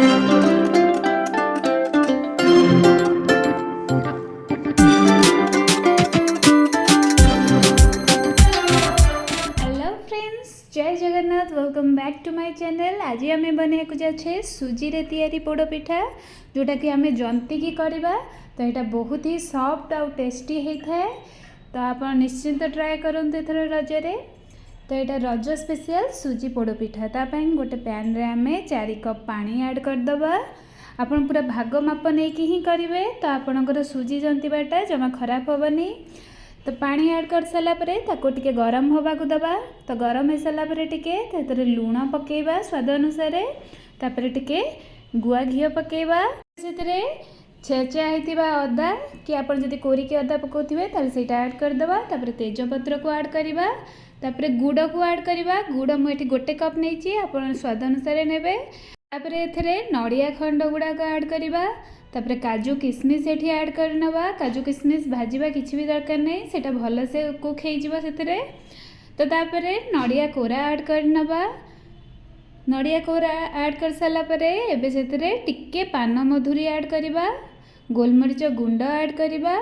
जय Jagannath welcome back to my channel. आज आम बना जाए सुजी रे तैयारी पोड़पिठा जोटा कि आम जंती की करवा। तो यहाँ बहुत ही सॉफ्ट आउ टेस्टी होता है। तो आप निश्चिंत ट्राए करूँ एथर रजरे। तो यहाँ रज स्पेशल सुजी पोड़पिठा तापाई गोटे पैन रे आम 4 कप पानी ऐड करदे। आपन पूरा भाग माप नहीं ही करेंगे तो आपणकर सुजी जंतीबाटा जमा खराब हेनी। तो पानी ऐड कर सारा टे गरम होगा दबा। तो गरम हो सारा टे लुण पकेबा स्वाद अनुसार। तापर टे गुआ घी पकेबा। से छेचा होता अदा कि आप कोरिकी अदा पकाउे तो ऐड करदे। तापर तेजपत्र को ऐड करवा। तापर गुड़ को ऐड करवा। गुड़ मुझे गोटे कप नहीं आप स्वाद अनुसार ने। तापर एथरे नड़िया खंड गुड़ाक ऐड करवा। तापर काजू किशमिश एठी ऐड करनवा। काजू किशमिश भाजवा किसी भी दरकार नहीं सेटा भल से कुक हो। तो तापर नड़िया कोरा ऐड करनवा। नड़िया कोरा ऐड कर सारा परे एबे सेतरे टिक्के पान मधुरी ऐड करवा। गोलमरीच गुंड ऐड करवा।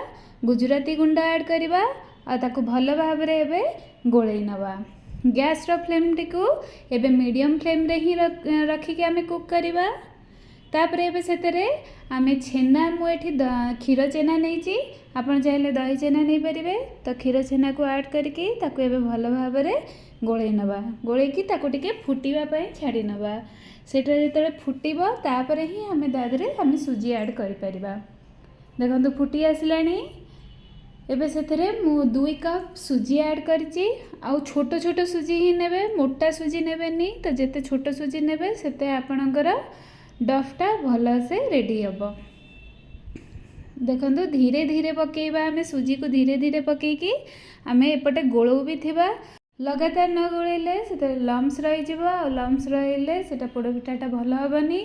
गुजराती गुंड ऐड करवा। आ ताकू भल भाव रे एबे गोळेई नवा। गैस रो फ्लेम टिकू एबे मीडियम फ्लेम रे ही रखिके आमे कुक करवा। तापर एबे सेतरे आमे छेना मुठी क्षीर छेना नहीं आपन चाहे दही छेना नहीं पारे। तो क्षीर छेना को ऐड करके ताकू एबे भल भाव रे गोळेई नवा। गोळेकी ताकू टिके फुटीबा पई छाडी नवा। सेटा जेतले फुटीबो तापर ही आमे दादरे आमे सुजी ऐड करि परिबा। देखंतु फुटी आसलानी। एबे सेतरे मु 2 कप सुजी ऐड करची। आउ छोट छोट सुजी ही नेबे मोटा सुजी नेबेनी। तो जेते छोट सुजी नेबे सेते आपणकर डफटा भल से रेडी हम। देखो धीरे धीरे पकेबा आमे सुजी को धीरे धीरे पकेकी आमे एपटे गोलौ भी थिबा। लगातार न गोलेले से लम्स रही लम्स रही से पोड़पिठाटा भल हेनी।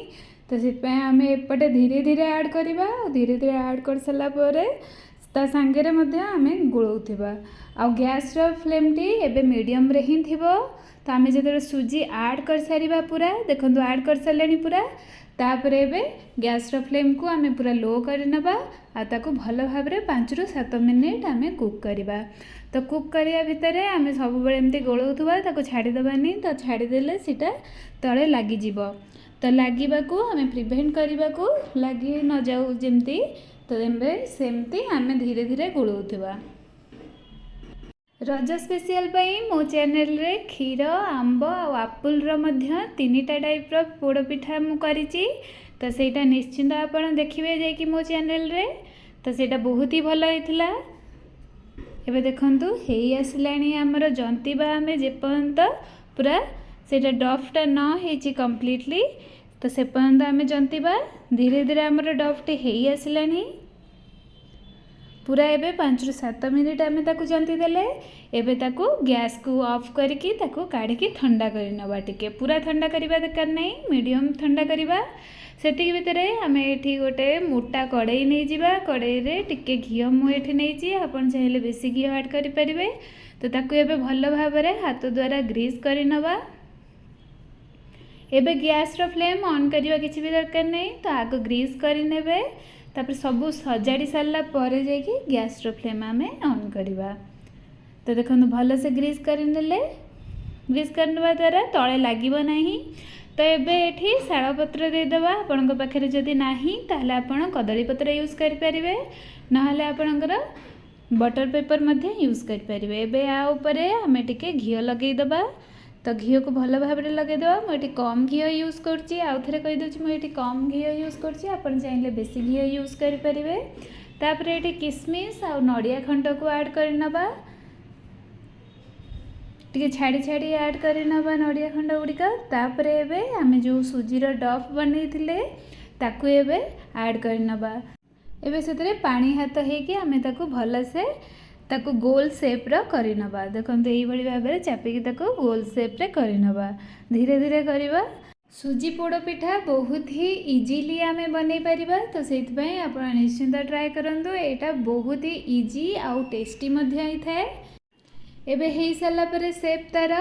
तो से आमे एपटे धीरे धीरे ऐड करवा। धीरे धीरे ऐड कर सारा ता सांगे मध्य आमे गोलौथिबा। आ गैस रो फ्लेम टी एबे मीडियम रे ही थिबो। तो आमे जते सुजी ऐड कर सारिबा पूरा देखंतु ऐड कर सारलेनी पूरा। तापर एबे गैस रो फ्लेम को आमे पूरा लो करनबा। आ ताकू भल भाव रे 5 ରୁ 7 मिनिट आमे कुक करवा। तो कुक करिया भितर आमे सब बेले एमती गोलौथुबा ताकू छाड़ी दबानी। तो छाड़ी देले सीटा तळे लागी जिवो। तो लागिबा को आमे प्रिवेंट करबा को लागी न जाऊ जेमती। तो एबे सेमती आमे धीरे धीरे गोलौथुबा। रज स्पेशल पई मो चैनल रे क्षीर आंब और आपुल रो मध्य 3टा टाइप रो पोड़पिठा मु करिची। तो सेटा निश्चिंत आपण देखिबे जाई कि मो चैनल रे। तो सेटा बहुत ही भल होइथिला। एबे देखंतु हेई आसलानी हमर जंतीबा आमे जे पर्यंत पूरा सेटा डफटा न हेची कंप्लीटली। तो से पर्यंत आमे जंतीबा। धीरे धीरे हमर डफटी हेई आसलानी पूरा। एबे 5 ରୁ 7 मिनिट आमे ताकू जंती देले। एबे ताकू गैस को ऑफ करके ताकू काढ़ी ठंडा कर नवा। टिके पूरा ठंडा करबा दरकार नहीं मीडियम ठंडा करबा। सेतिक भितरे आमे एठी गोटे मोटा कड़ाई नहीं जिबा। कड़ाई रे टिके घी मु एठी नहीं आपन चाहिले बेसी घी ऐड करि परिबे। तो ताकू एबे भल भाव रे हाथ द्वारा ग्रीस करि नवा। एबे गैस रो फ्लेम ऑन करबा किछि भी दरकार नहीं। तो आगो ग्रीस करि नेबे। तापर सबू सजाड़ी सारा पर जाकि गैस रो फ्लेम आमे ऑन करवा। तो देखो भल से ग्रीस करने ग्रीस करने द्वारा तले लगे ना। तो एबे एठी शाल पत्र देदेबा। आपण पाखे जदि नाही ताहले आपण कदली पत्र यूज करें ना आपणकर बटर पेपर मध्य यूज करें। एबे आ उपरे आमे टिके घी लगेदेबा। तो घी को भल भाव में लगेदेवा। मुझे कम घी यूज करुँची आउ थे कहीदे मुझे कम घी यूज करुँची आपन चाहिए बेसी घी यूज करें। तापर ये किशमिश आ नड़िया खंड को ऐड करनबा। टिके छाड़ी छाड़ी ऐड करनबा नड़िया खंड गुड़िक। तापर एबे आमे जो सुजीर डफ बनईथिले ताकू एबे ऐड करनबा। एबे सेतरे पानी हाथ हेकी आमे ताकू भल से ताकू गोल सेप रो करनबा। देखंतु एई भली भाबे चापिकी ताकू गोल सेप रे करनबा। धीरे धीरे करबा। सुजी पोड़पिठा बहुत ही इजीली आमे बनै परिबा। तो सेति पई आपण निश्चिंत ट्राई करंतु। एटा बहुत ही इजी आउ टेस्टी मध्य ही थाए। एबे हेई साला परे सेप तार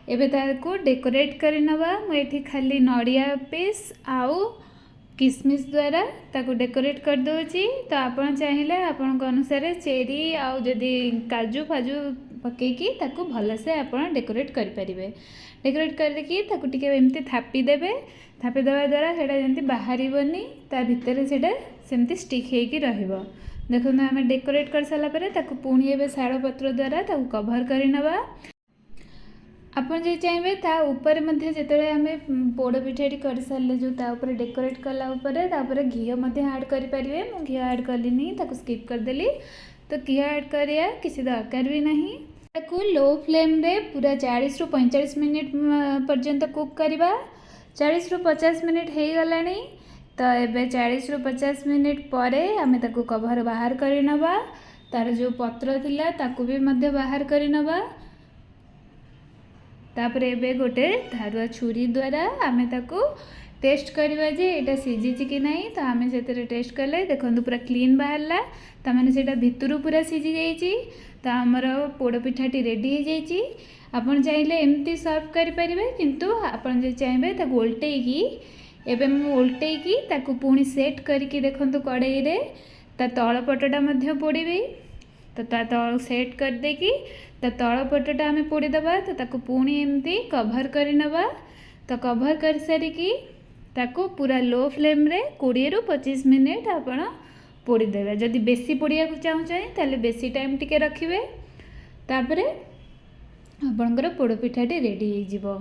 एबे ताको डेकोरेट करनबा। मु एठी खाली नड़िया पीस आउ किसमिस द्वारा ताको डेकोरेट कर दूची। तो आपण चाहिए आपण अनुसार चेरी आउ जदि काजू फाजू पकईकी ताको भलसे आपण डेकोरेट करें। डेकोरेट करके ताको टिके एमती थापी देबे। थापी देवा द्वारा सेटा जंती बाहरिबनी ता भितर सेटा सेमती स्टिक हेकी रहिबो। देखो ना आम डेकोरेट कर सारा पर ताको पुणी एबे शाल पत्र द्वारा ताको कवर कर नवा। आपन जे चाहिए ता ऊपर मध्य जेतले आमे पोड़ पिठाटी कर सारे जो ता ऊपर डेकोरेट कला ऊपर तापर घी मध्य ऐड करि परिबे। मु घी ऐड कलिनी ताको स्किप कर देली। तो घी ऐड करिया किसी दरकार भी नहीं। ताको लो फ्लेम रे पूरा 40 रु 45 मिनिट पर्यंत कुक करबा। 40 रु 50 मिनिट हे गलानी। तो एबे 40 रु 50 मिनिट परे आमे ताको कवर बाहर करि नबा। तार जो पत्र थिला ताको भी मध्य बाहर करि नबा। तापर एबे गोटे धारुआ छुरी द्वारा आमे ताको टेस्ट करवा जे एटा सिझी कि नहीं। तो आमे सेतरे टेस्ट कले देखंतु पूरा क्लीन बाहरला। तामाने सेटा भितरु पूरा सिझी जाइछि। तो आमर पोड़ पिठाटी रेडी हो जाइछि। आपन चाहिले एमती सर्व करि परिबे किंतु आपन जे चाहिए ताको उल्टेकी एबे मु उल्टेकी ताको पुणी सेट करके देखंतु कड़ाई रे ता तळ पटटा मध्य पोड़ीबे। तो ता तळ सेट कर देकी ता तळ पटटा आमे पोड़ी दबा। तो ताको पुणी एमती कवर करि नबा। तो कवर कर सारिकी ताको पूरा लो फ्लेम रे 20 रु 25 मिनिट आपण पोड़ी देबे। जदि बेसी पोड़िया को चाहूछै ताले बेसी टाइम टिके रखिबे। तापरे आपनकर पोड़ पिठाटी रेडी हो जिवो।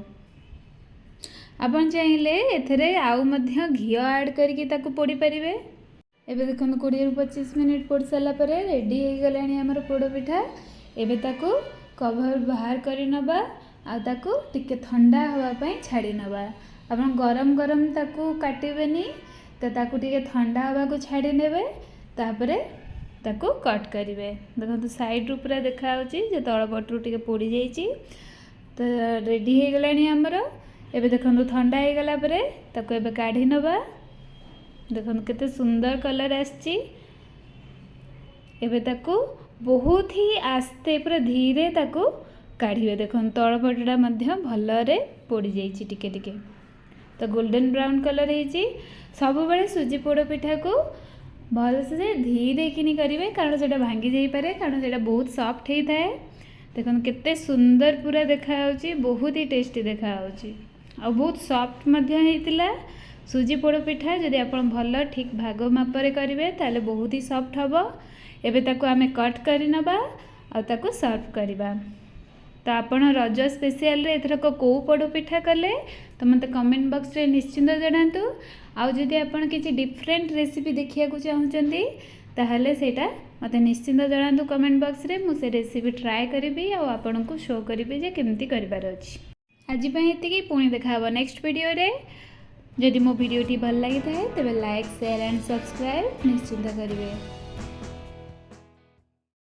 आपन चाहिए एथरे आउ मध्य घी ऐड करके ताको पोड़ी परिबे। एबे देखन 20 रु 25 मिनिट पोड़ साला परे रेडी हो गलानी हमर पोड़ पिठा। एबे ताको कवर बाहर करि नबा आ ताको टिके ठंडा होवा पई छाड़ी नबा। आपन गरम गरम ताको काटिबेनी। तो ताको टिके ठंडा होवा को छाड़ी नेबे। तापरे ताको कट करिवे। देखो साइड रू पूरा देखा होची जे तळ पटरू टिके पोड़ी जाईची। तो रेडी हो गलानी हमर। एबे देखो ठंडा हो गला परे ताको एबे काढी नबा। देखो केते सुंदर कलर आछी। एबे ताको बहुत ही आस्ते पूरा धीरे ताको काढ़िबे। देखो तळ पटटा मध्य भलरे पोड़ी जाईची टिके टिके। तो गोल्डन ब्राउन कलर होईची। सब बेले सुजी पोड़ पिठा को भल से धीरे किनी करेंगे कारण से भांगी जाई पारे कारण से बहुत सॉफ्ट होता है। देखो केते सुंदर पूरा देखा बहुत ही टेस्टी देखा आ बहुत सॉफ्ट होता। सुजी पोड़ पिठा जदि आप भल ठीक भाग मापरे करेंगे ताले बहुत ही सॉफ्ट हम। एबे ताको आमे कट कर नबा आ ताको सर्व करबा। तो आपण रज स्पेशल रे एथरक को पोड़ पिठा कले तो मते कमेंट बॉक्स रे निश्चिंत जणातु। आउ जदि आपण किछि डिफरेंट रेसिपी देखिया को चाहुचंदी ताहले सेटा मते निश्चिंत जणातु कमेंट बॉक्स रे। मु से रेसिपी ट्राई करबी आ आपण को शो करबी जे केमती करबार अछि। आज पई एतिकी पुणी देखा हबो नेक्स्ट वीडियो रे। जदि मो वीडियोटी भल लागि थाए तबे लाइक शेयर एंड सब्सक्राइब निश्चिंत करिवे।